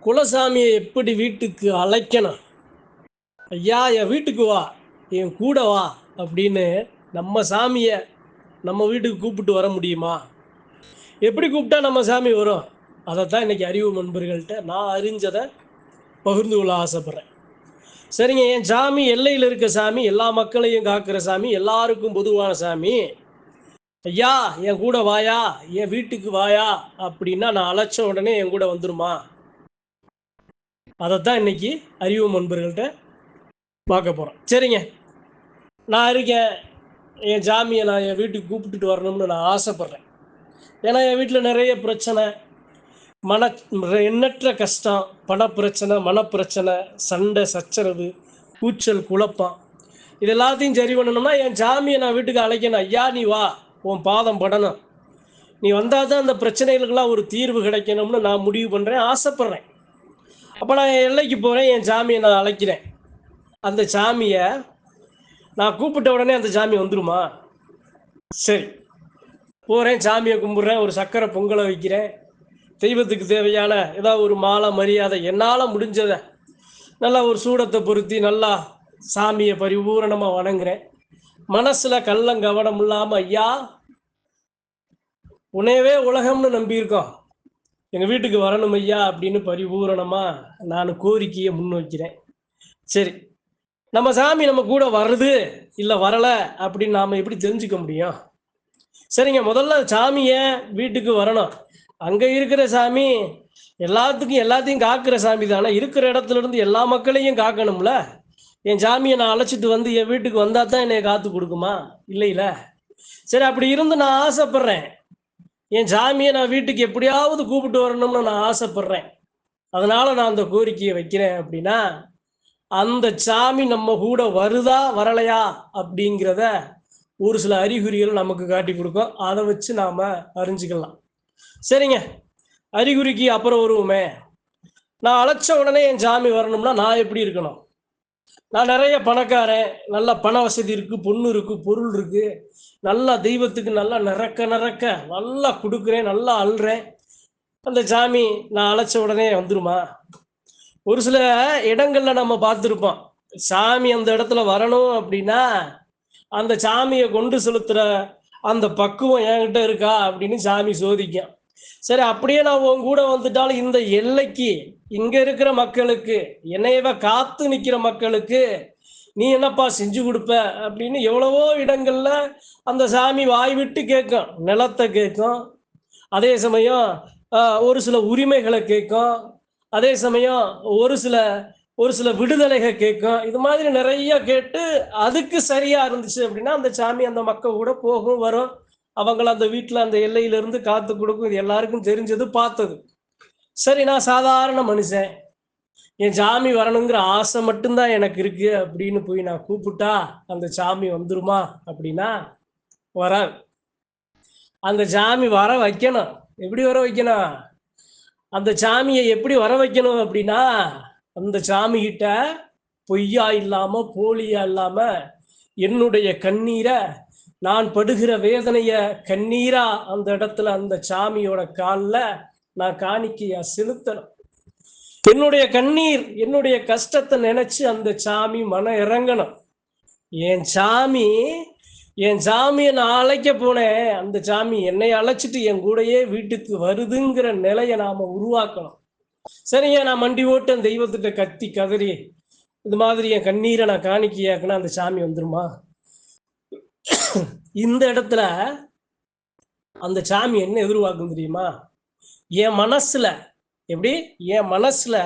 குலசாமியை எப்படி வீட்டுக்கு அழைக்கணும்? ஐயா என் வீட்டுக்கு வா, என் கூட வா அப்படின்னு நம்ம சாமியை நம்ம வீட்டுக்கு கூப்பிட்டு வர முடியுமா? எப்படி கூப்பிட்டா நம்ம சாமி வரும்? அதைத்தான் இன்னைக்கு அறிவு நண்பர்கள்ட்ட நான் அறிஞ்சதை பகிர்ந்து கொள்ள ஆசைப்படுறேன். சரிங்க, என் சாமி எல்லையில் இருக்க சாமி, எல்லா மக்களையும் காக்கிற சாமி, எல்லாருக்கும் பொதுவான சாமி. ஐயா என் கூட வாயா, என் வீட்டுக்கு வாயா அப்படின்னா நான் அழைச்ச உடனே என் கூட வந்துருமா? அதைத்தான் இன்னைக்கு அறிவு நண்பர்கள்ட்ட பார்க்க போகிறோம். சரிங்க, நான் இருக்கேன், என் சாமியை நான் என் வீட்டுக்கு கூப்பிட்டுட்டு வரணும்னு நான் ஆசைப்பட்றேன். ஏன்னா என் வீட்டில் நிறைய பிரச்சனை, எண்ணற்ற கஷ்டம், பணப்பிரச்சனை, மனப்பிரச்சனை, சண்டை சச்சரவு, கூச்சல் குழப்பம், இது எல்லாத்தையும் சரி பண்ணணும்னா என் சாமியை நான் வீட்டுக்கு அழைக்கணும். ஐயா நீ வா, உன் பாதம் படணும், நீ வந்தால் தான் அந்த பிரச்சனைகளுக்கெல்லாம் ஒரு தீர்வு கிடைக்கணும்னு நான் முடிவு பண்ணுறேன், ஆசைப்பட்றேன். அப்போ நான் என் எல்லைக்கு போகிறேன், என் சாமியை நான் அழைக்கிறேன். அந்த சாமியை நான் கூப்பிட்ட உடனே அந்த சாமி வந்துடுமா? சரி, போகிறேன், சாமியை கும்பிட்றேன், ஒரு சக்கரை பொங்கலை வைக்கிறேன், தெய்வத்துக்கு தேவையான ஏதாவது ஒரு மாலை மரியாதை என்னால் முடிஞ்சதை நல்லா ஒரு சூடத்தை பொருத்தி நல்லா சாமியை பரிபூரணமாக வணங்குறேன். மனசில் கள்ளம் கவனம் இல்லாமல், ஐயா உன்னையவே உலகம்னு நம்பியிருக்கோம், எங்கள் வீட்டுக்கு வரணும் ஐயா அப்படின்னு பரிபூரணமாக நான் கோரிக்கையை முன் வைக்கிறேன். சரி, நம்ம சாமி நம்ம கூட வருது இல்லை வரலை அப்படின்னு நாம் எப்படி தெரிஞ்சுக்க முடியும்? சரிங்க, முதல்ல சாமியை வீட்டுக்கு வரணும். அங்கே இருக்கிற சாமி எல்லாத்தையும் காக்கிற சாமி தானே, இருக்கிற இடத்துல இருந்து எல்லா மக்களையும் காக்கணும்ல. என் சாமியை நான் அழைச்சிட்டு வந்து என் வீட்டுக்கு வந்தால் தான் என்னை காத்து கொடுக்குமா? இல்லையில. சரி, அப்படி இருந்து நான் ஆசைப்படுறேன், என் சாமியை நான் வீட்டுக்கு எப்படியாவது கூப்பிட்டு வரணும்னு நான் ஆசைப்படுறேன், அதனால நான் அந்த கோரிக்கையை வைக்கிறேன். அப்படின்னா அந்த சாமி நம்ம கூட வருதா வரலையா அப்படிங்கிறத ஒரு சில அறிகுறிகள் நமக்கு காட்டி கொடுக்கும். அதை வச்சு நாம் அறிஞ்சிக்கலாம். சரிங்க, அறிகுறிக்கு அப்புறம் வருவோமே. நான் அழைச்ச உடனே என் சாமி வரணும்னா நான் எப்படி இருக்கணும்? நான் நிறைய பணக்காரன், நல்ல பண வசதி இருக்குது, பொண்ணு இருக்குது, பொருள் இருக்குது, நல்லா தெய்வத்துக்கு நல்லா நிறக்க நல்லா கொடுக்குறேன், நல்லா அழுறேன், அந்த சாமி நான் அழைச்ச உடனே வந்துருமா? ஒரு சில இடங்கள்ல நம்ம பார்த்துருப்போம், சாமி அந்த இடத்துல வரணும் அப்படின்னா அந்த சாமியை கொண்டு செலுத்துற அந்த பக்குவம் என்கிட்ட இருக்கா அப்படின்னு சாமி சோதிக்கும். சரி, அப்படியே நான் உன் கூட வந்துட்டாலும் இந்த எல்லைக்கு இங்க இருக்கிற மக்களுக்கு, என்னையவ காத்து நிக்கிற மக்களுக்கு நீ என்னப்பா செஞ்சு கொடுப்ப அப்படின்னு எவ்வளவோ இடங்கள்ல அந்த சாமி வாய் விட்டு கேட்கும். நிலத்தை கேட்கும், அதே சமயம் ஒரு சில உரிமைகளை கேட்கும், அதே சமயம் ஒரு சில விடுதலைகள் கேட்கும். இது மாதிரி நிறைய கேட்டு அதுக்கு சரியா இருந்துச்சு அப்படின்னா அந்த சாமி அந்த மக்கள் கூட போகும், வரும், அவங்கள அந்த வீட்டில் அந்த எல்லையிலிருந்து காத்து கொடுக்கும். இது எல்லாருக்கும் தெரிஞ்சது, பார்த்தது. சரி, நான் சாதாரண மனுஷன், என் சாமி வரணுங்கிற ஆசை மட்டும்தான் எனக்கு இருக்கு அப்படின்னு போய் நான் கூப்பிட்டா அந்த சாமி வந்துருமா? அப்படின்னா வராது. அந்த சாமி வர வைக்கணும். எப்படி வர வைக்கணும்? அந்த சாமியை எப்படி வர வைக்கணும் அப்படின்னா, அந்த சாமி கிட்ட பொய்யா இல்லாம போலியா இல்லாம என்னுடைய கண்ணீரை, நான் படுகிற வேதனைய கண்ணீரா அந்த இடத்துல அந்த சாமியோட காலில் நான் காணிக்கையா செலுத்தணும். என்னுடைய கண்ணீர், என்னுடைய கஷ்டத்தை நினைச்சு அந்த சாமி மனம் இறங்கணும். என் சாமியை நான் அழைக்க போனேன், அந்த சாமி என்னை அழைச்சிட்டு என் கூடயே வீட்டுக்கு வருதுங்கிற நிலையை நாம உருவாக்கணும். சரிங்க, நான் மண்டி ஓட்டு தெய்வத்திட்ட கத்தி கதறி இது மாதிரி என் கண்ணீரை நான் காணிக்கையாக்குனா அந்த சாமி வந்துருமா? இந்த இடத்துல அந்த சாமி என்ன எதிர்பார்க்கும் தெரியுமா? என் மனசுல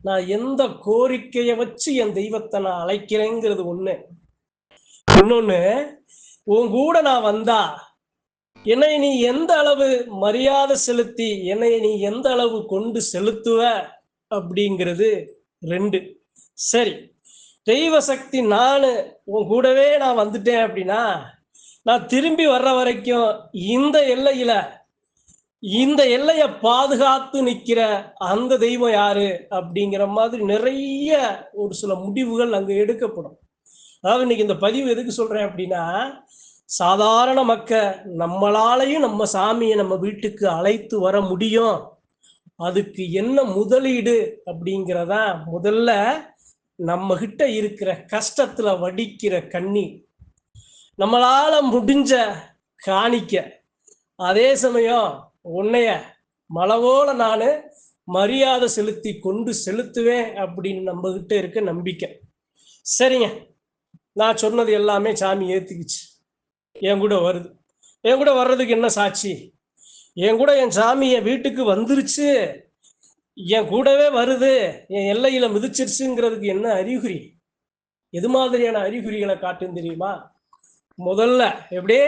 நான் எந்த கோரிக்கையை வச்சு என் தெய்வத்தை நான் அழைக்கிறேங்கிறது ஒண்ணு. இன்னொன்னு, உன் கூட நான் வந்தா என்னை நீ எந்த அளவு மரியாதை செலுத்தி என்னை நீ எந்த அளவு கொண்டு செலுத்துவ அப்படிங்கிறது ரெண்டு. சரி, தெய்வ சக்தி நான் உன் கூடவே நான் வந்துட்டேன் அப்படின்னா நான் திரும்பி வர்ற வரைக்கும் இந்த எல்லையை பாதுகாத்து நிற்கிற அந்த தெய்வம் யாரு அப்படிங்கிற மாதிரி நிறைய ஒரு சில முடிவுகள் அங்க எடுக்கப்படும். அதாவது இன்னைக்கு இந்த பதிவு எதுக்கு சொல்றேன் அப்படின்னா, சாதாரண மக்கள் நம்மளாலையும் நம்ம சாமியை நம்ம வீட்டுக்கு அழைத்து வர முடியும் அதுக்கு என்ன முதலீடு அப்படிங்கிறதா முதல்ல நம்ம கிட்ட இருக்கிற கஷ்டத்துல வடிக்கிற கண்ணீர், நம்மளால முடிஞ்ச காணிக்க. அதே சமயம் உன்னைய மலவோல நானு மரியாதை செலுத்தி கொண்டு செலுத்துவேன் அப்படின்னு நம்ம கிட்ட இருக்க நம்பிக்கை. சரிங்க, நான் சொன்னது எல்லாமே சாமி ஏத்துக்குச்சு, என் கூட வருது. என் கூட வர்றதுக்கு என்ன சாட்சி? என் கூட என் சாமி என் வீட்டுக்கு வந்துருச்சு, என் கூடவே வருது, என் எல்லையில மிதிச்சிருச்சுங்கிறதுக்கு என்ன அறிகுறி? எது மாதிரியான அறிகுறிகளை காட்டுன்னு தெரியுமா? முதல்ல எப்படி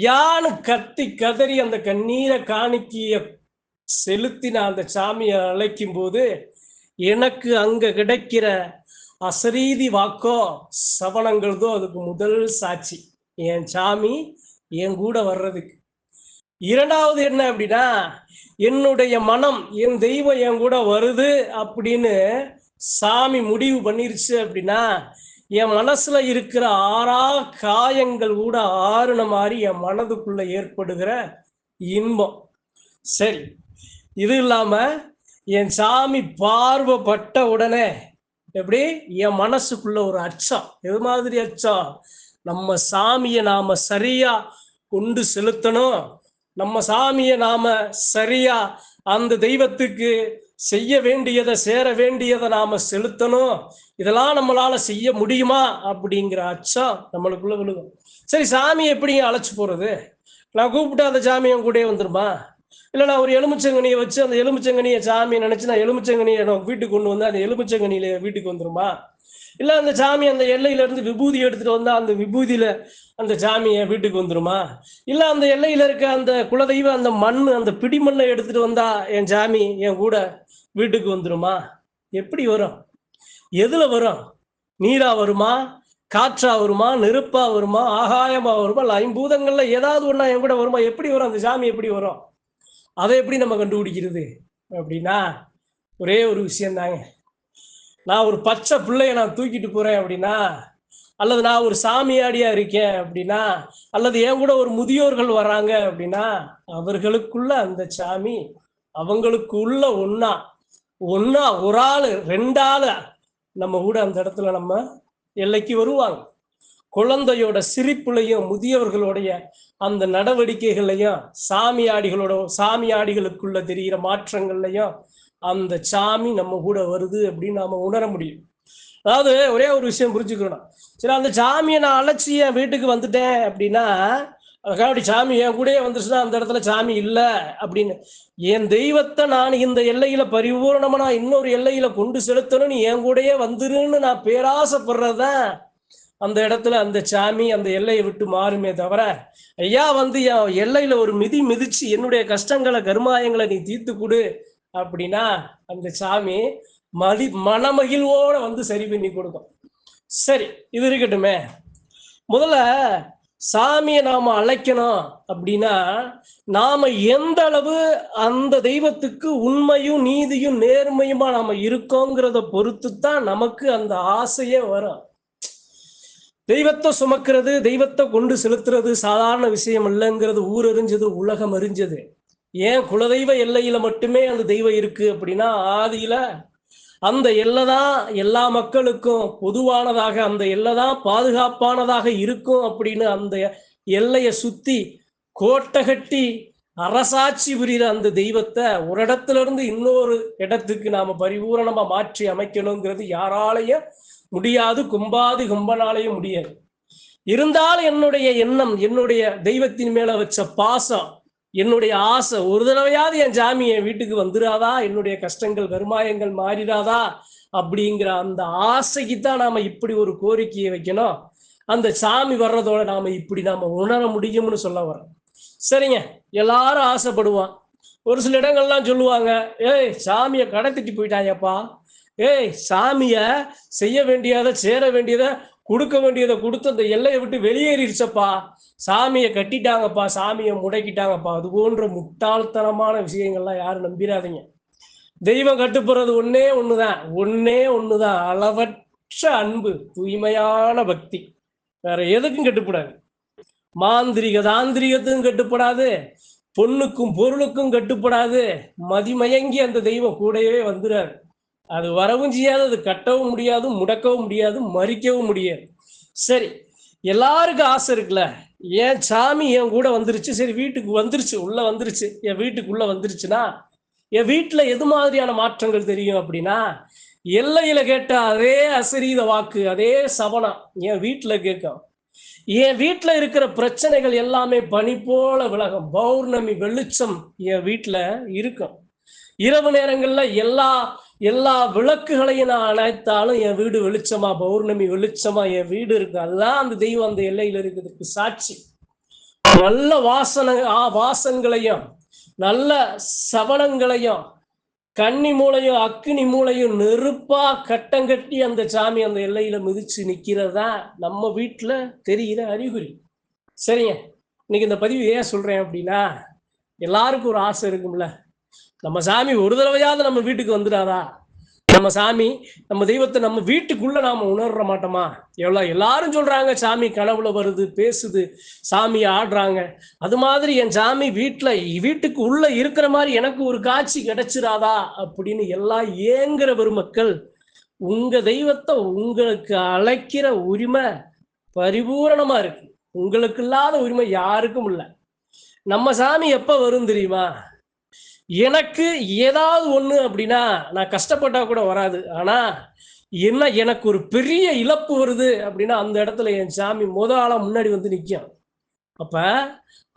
யானு கத்தி கதறி அந்த கண்ணீரை காணிக்கைய செலுத்தின அந்த சாமியை அழைக்கும் போது எனக்கு அங்க கிடைக்கிற அசரீதி வாக்கோ சவணங்களதோ அதுக்கு முதல் சாட்சி, என் சாமி என் கூட வர்றதுக்கு. இரண்டாவது என்ன அப்படின்னா, என்னுடைய மனம் என் தெய்வம் என் கூட வருது அப்படின்னு சாமி முடிவு பண்ணிருச்சு அப்படின்னா, என் மனசுல இருக்கிற ஆறா காயங்கள் கூட ஆறுன மாதிரி என் மனதுக்குள்ள ஏற்படுகிற இன்பம். சரி, இது இல்லாம என் சாமி பார்வைப்பட்ட உடனே எப்படி என் மனசுக்குள்ள ஒரு அச்சம். எது மாதிரி அச்சம்? நம்ம சாமியை நாம சரியா கொண்டு செலுத்தணும், நம்ம சாமியை நாம சரியா அந்த தெய்வத்துக்கு செய்ய வேண்டியதை சேர வேண்டியதை நாம செலுத்தணும், இதெல்லாம் நம்மளால செய்ய முடியுமா அப்படிங்கிற அச்சம் நம்மளுக்குள்ள விழுகும். சரி, சாமி எப்படிங்க அழைச்சு போறது? நான் கூப்பிட்டு அந்த சாமி என் கூட வந்துருமா? இல்லை நான் ஒரு எலுமிச்சங்கனியை வச்சு அந்த எலுமிச்சங்கனியை சாமி நினைச்சு நான் எலுமிச்சங்கனியை நான் வீட்டுக்கு கொண்டு வந்து அந்த எலுமிச்சங்கனியில வீட்டுக்கு வந்துருமா? இல்லை அந்த சாமி அந்த எல்லையில இருந்து விபூதி எடுத்துட்டு வந்தா அந்த விபூதியில அந்த சாமியை வீட்டுக்கு வந்துருமா? இல்லை அந்த எல்லையில இருக்க அந்த குலதெய்வ அந்த மண் அந்த பிடி மண்ணை எடுத்துட்டு வந்தா என் சாமி என் கூட வீட்டுக்கு வந்துருமா? எப்படி வரும்? எதுல வரும்? நீரா வருமா, காற்றா வருமா, நெருப்பா வருமா, ஆகாயமா வருமா, இல்லை ஐம்பூதங்கள்ல ஏதாவது ஒண்ணா என் கூட வருமா? எப்படி வரும் அந்த சாமி? எப்படி வரும்? அதை எப்படி நம்ம கண்டுபிடிக்கிறது அப்படின்னா, ஒரே ஒரு விஷயம் தாங்க. நான் ஒரு பச்சை பிள்ளைய நான் தூக்கிட்டு போறேன் அப்படின்னா, அல்லது நான் ஒரு சாமியாடியா இருக்கேன் அப்படின்னா, அல்லது என் கூட ஒரு முதியோர்கள் வர்றாங்க அப்படின்னா, அவர்களுக்குள்ள அந்த சாமி அவங்களுக்கு உள்ள ஒன்னா ஒரு ஆளு ரெண்டு ஆளு நம்ம கூட அந்த இடத்துல நம்ம எல்லைக்கு வருவாங்க. குழந்தையோட சிரிப்புலையும் முதியவர்களுடைய அந்த நடவடிக்கைகள்லையும் சாமியாடிகளுக்குள்ள தெரிகிற மாற்றங்கள்லையும் அந்த சாமி நம்ம கூட வருது அப்படின்னு நாம உணர முடியும். அதாவது ஒரே ஒரு விஷயம் புரிஞ்சுக்கணும். சரி, அந்த சாமியை நான் அழைச்சி என் வீட்டுக்கு வந்துட்டேன் அப்படின்னா, அதுக்காக சாமி என் கூடயே வந்துருச்சுன்னா அந்த இடத்துல சாமி இல்லை அப்படின்னு, என் தெய்வத்தை நான் இந்த எல்லையில பரிபூர்ணமா நான் இன்னொரு எல்லையில கொண்டு செலுத்தணும்னு என் கூடயே வந்துருன்னு நான் பேராசைப்படுறதான் அந்த இடத்துல அந்த சாமி அந்த எல்லையை விட்டு மாறுமே தவிர, ஐயா வந்து என் எல்லையில ஒரு மிதி மிதிச்சு என்னுடைய கஷ்டங்களை கருமாயங்களை நீ தீர்த்து கொடு அப்படின்னா அந்த சாமி மனமகிழ்வோட வந்து சரி பண்ணி கொடுக்கும். சரி, இது இருக்கட்டுமே. முதல்ல சாமியை நாம அழைக்கணும் அப்படின்னா நாம எந்த அளவு அந்த தெய்வத்துக்கு உண்மையும் நீதியும் நேர்மையுமா நாம இருக்கோங்கிறத பொறுத்து தான் நமக்கு அந்த ஆசையே வரும். தெய்வத்தை சுமக்கிறது, தெய்வத்தை கொண்டு செலுத்துறது சாதாரண விஷயம் இல்லைங்கிறது ஊரறிஞ்சது, உலகம் அறிஞ்சது. ஏன் குலதெய்வ எல்லையில மட்டுமே அந்த தெய்வம் இருக்கு அப்படின்னா, ஆதியில அந்த எல்லை தான் எல்லா மக்களுக்கும் பொதுவானதாக, அந்த எல்லை தான் பாதுகாப்பானதாக இருக்கும் அப்படின்னு அந்த எல்லையை சுத்தி கோட்டை கட்டி அரசாட்சி புரிகிற அந்த தெய்வத்தை ஒரு இடத்துல இருந்து இன்னொரு இடத்துக்கு நாம பரிபூரணமா மாற்றி அமைக்கணுங்கிறது யாராலையும் முடியாது, கும்பனாலையும் முடியாது. இருந்தாலும் என்னுடைய எண்ணம், என்னுடைய தெய்வத்தின் மேல வச்ச பாசம், என்னுடைய ஆசை, ஒரு தடவையாவது என் சாமி என் வீட்டுக்கு வந்துடாதா, என்னுடைய கஷ்டங்கள் கருமாயங்கள் மாறிடாதா அப்படிங்கிற அந்த ஆசைக்கு தான் நாம இப்படி ஒரு கோரிக்கையை வைக்கணும். அந்த சாமி வர்றதோட நாம இப்படி நாம உணர முடியும்னு சொல்ல வரோம். சரிங்க, எல்லாரும் ஆசைப்படுவான். ஒரு சில இடங்கள்லாம் சொல்லுவாங்க, ஏய் சாமியை கடத்திட்டு போயிட்டாயப்பா, ஏய் சாமிய செய்ய வேண்டியதை சேர வேண்டியதை கொடுக்க வேண்டியதை கொடுத்து அந்த எல்லையை விட்டு வெளியேறிடுச்சப்பா, சாமியை கட்டிட்டாங்கப்பா, சாமியை முடக்கிட்டாங்கப்பா. அது போன்ற முட்டாள்தனமான விஷயங்கள்லாம் யாரும் நம்பிடாதீங்க. தெய்வம் கட்டுப்படுறது ஒன்னே ஒண்ணுதான், அளவற்ற அன்பு, தூய்மையான பக்தி. வேற எதுக்கும் கட்டுப்படாது. தாந்திரிகத்துக்கும் கட்டுப்படாது, பொண்ணுக்கும் பொருளுக்கும் கட்டுப்படாது, மதிமயங்கி அந்த தெய்வம் கூடவே வந்துறாரு. அது வரவும் செய்யாது, அது கட்டவும் முடியாது, முடக்கவும் முடியாது, மறிக்கவும் முடியாது. சரி, எல்லாருக்கும் ஆசை இருக்குல்ல, என் சாமி என் கூட வந்துருச்சு, சரி வீட்டுக்கு வந்துருச்சு, உள்ள வந்துருச்சு, என் வீட்டுக்குள்ள வந்துருச்சுன்னா என் வீட்டுல எது மாதிரியான மாற்றங்கள் தெரியும் அப்படின்னா, எல்லையில கேட்ட அதே அசரீத வாக்கு, அதே சவனம் என் வீட்டுல கேட்கும். என் வீட்டுல இருக்கிற பிரச்சனைகள் எல்லாமே பனி போல விலகும். பௌர்ணமி வெளிச்சம் என் வீட்டுல இருக்கும். இரவு நேரங்கள்ல எல்லா எல்லா விளக்குகளையும் நான் அணைத்தாலும் என் வீடு வெளிச்சமா, பௌர்ணமி வெளிச்சமா என் வீடு இருக்கு. அதுதான் அந்த தெய்வம் அந்த எல்லையில இருக்கிறதுக்கு சாட்சி. நல்ல வாசங்களையும் நல்ல சவனங்களையும் கன்னி மூளையும் அக்கினி மூளையும் நெருப்பா கட்டங்கட்டி அந்த சாமி அந்த எல்லையில மிதிச்சு நிக்கிறதா நம்ம வீட்டுல தெரிகிற அறிகுறி. சரிங்க, இன்னைக்கு இந்த பதிவு ஏன் சொல்றேன் அப்படின்னா, எல்லாருக்கும் ஒரு ஆசை இருக்கும்ல, நம்ம சாமி ஒரு தடவையாவது நம்ம வீட்டுக்கு வந்துடாதா, நம்ம சாமி நம்ம தெய்வத்தை நம்ம வீட்டுக்குள்ள நாம உணர்ற மாட்டோமா? எல்லாரும் சொல்றாங்க சாமி கனவுல வருது, பேசுது, சாமி ஆடுறாங்க. அது மாதிரி என் சாமி வீட்டுக்கு உள்ள இருக்கிற மாதிரி எனக்கு ஒரு காட்சி கிடைச்சிராதா அப்படின்னு எல்லாம் ஏங்குற பெருமக்கள், உங்க தெய்வத்தை உங்களுக்கு அழைக்கிற உரிமை பரிபூரணமா இருக்கு. உங்களுக்கு இல்லாத உரிமை யாருக்கும் இல்லை. நம்ம சாமி எப்ப வரும் தெரியுமா? எனக்கு ஏதாவது ஒண்ணு அப்படின்னா நான் கஷ்டப்பட்டா கூட வராது. ஆனா எனக்கு ஒரு பெரிய இழப்பு வருது அப்படின்னா அந்த இடத்துல என் சாமி ஆளா முன்னாடி வந்து நிற்கும். அப்ப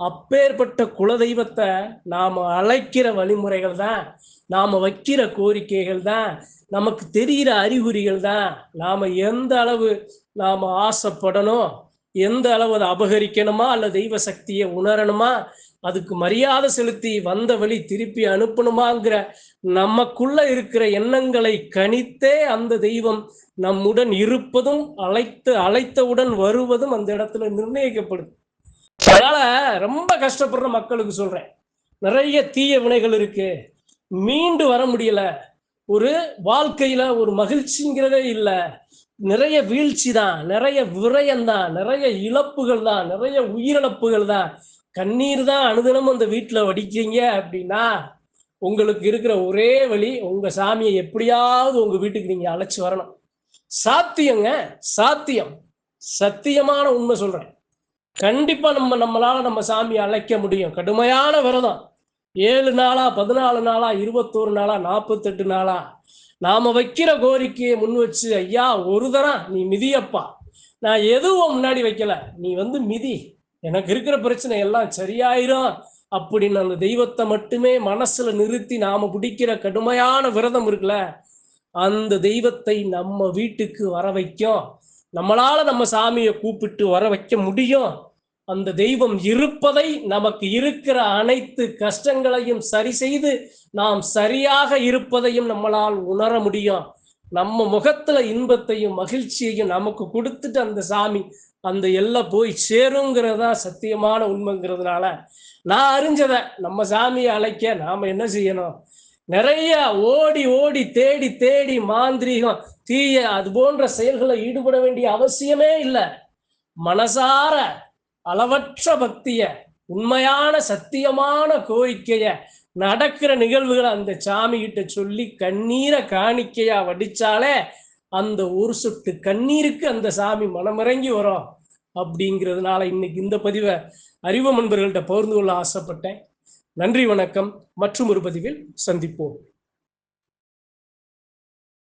அப்பேற்பட்ட குலதெய்வத்தை நாம அழைக்கிற வழிமுறைகள் தான், நாம வைக்கிற கோரிக்கைகள் தான், நமக்கு தெரிகிற அறிகுறிகள் தான். நாம எந்த அளவு நாம ஆசைப்படணும், எந்த அளவு அதை அபகரிக்கணுமா அல்ல தெய்வ சக்தியை உணரணுமா, அதுக்கு மரியாதை செலுத்தி வந்த வழி திருப்பி அனுப்பணுமாங்கிற நமக்குள்ள இருக்கிற எண்ணங்களை கணித்தே அந்த தெய்வம் நம்முடன் இருப்பதும் அழைத்தவுடன் வருவதும் அந்த இடத்துல நிர்ணயிக்கப்படுது. அதனால ரொம்ப கஷ்டப்படுற மக்களுக்கு சொல்றேன், நிறைய தீய வினைகள் இருக்கு, மீண்டு வர முடியல, ஒரு வாழ்க்கையில ஒரு மகிழ்ச்சிங்கிறதே இல்லை, நிறைய வீழ்ச்சி தான், நிறைய விரயம் தான், நிறைய இழப்புகள் தான், நிறைய உயிரிழப்புகள் தான், கண்ணீர் தான் அனுதினமும் அந்த வீட்டுல வடிக்கிறீங்க அப்படின்னா, உங்களுக்கு இருக்கிற ஒரே வழி உங்க சாமியை எப்படியாவது உங்க வீட்டுக்கு நீங்க அழைச்சு வரணும். சாத்தியங்க, சாத்தியம், சத்தியமான உண்மை சொல்றேன். கண்டிப்பா நம்மளால நம்ம சாமியை அழைக்க முடியும். கடுமையான விரதம் 7 நாளா, 14 நாளா, 21 நாளா, 48 நாளா நாம வைக்கிற கோரிக்கையை முன் வச்சு, ஐயா ஒரு தரம் நீ மிதியப்பா, நான் எதுவும் முன்னாடி வைக்கல, நீ வந்து மிதி, எனக்கு இருக்கிற பிரச்சனை எல்லாம் சரியாயிரும் அப்படின்னு அந்த தெய்வத்தை மட்டுமே மனசுல நிறுத்தி நாம பிடிக்கிற கடுமையான விரதம் இருக்குல்ல, அந்த தெய்வத்தை நம்ம வீட்டுக்கு வர வைக்கும். நம்மளால நம்ம சாமியை கூப்பிட்டு வர வைக்க முடியும். அந்த தெய்வம் இருப்பதை, நமக்கு இருக்கிற அனைத்து கஷ்டங்களையும் சரி செய்து நாம் சரியாக இருப்பதையும் நம்மளால் உணர முடியும். நம்ம முகத்துல இன்பத்தையும் மகிழ்ச்சியையும் நமக்கு கொடுத்துட்டு அந்த சாமி அந்த எல்லை போய் சேருங்கிறதா சத்தியமான உண்மைங்கிறதுனால, நான் அறிஞ்சதை நம்ம சாமியை அழைக்க நாம என்ன செய்யணும், நிறைய ஓடி ஓடி தேடி தேடி மாந்திரீகம் தீய அது போன்ற செயல்களை ஈடுபட வேண்டிய அவசியமே இல்லை. மனசார அளவற்ற பக்திய, உண்மையான சத்தியமான கோரிக்கைய, நடக்கிற நிகழ்வுகளை அந்த சாமி கிட்ட சொல்லி கண்ணீரை காணிக்கையா வடிச்சாலே அந்த ஒரு சொட்டு கண்ணீருக்கு அந்த சாமி மனமிறங்கி வரும். அப்படிங்கிறதுனால இன்னைக்கு இந்த பதிவை அறிவு நண்பர்கள்ட்ட பகிர்ந்து கொள்ள ஆசைப்பட்டேன். நன்றி, வணக்கம். மற்றும் ஒரு பதிவில் சந்திப்போம்.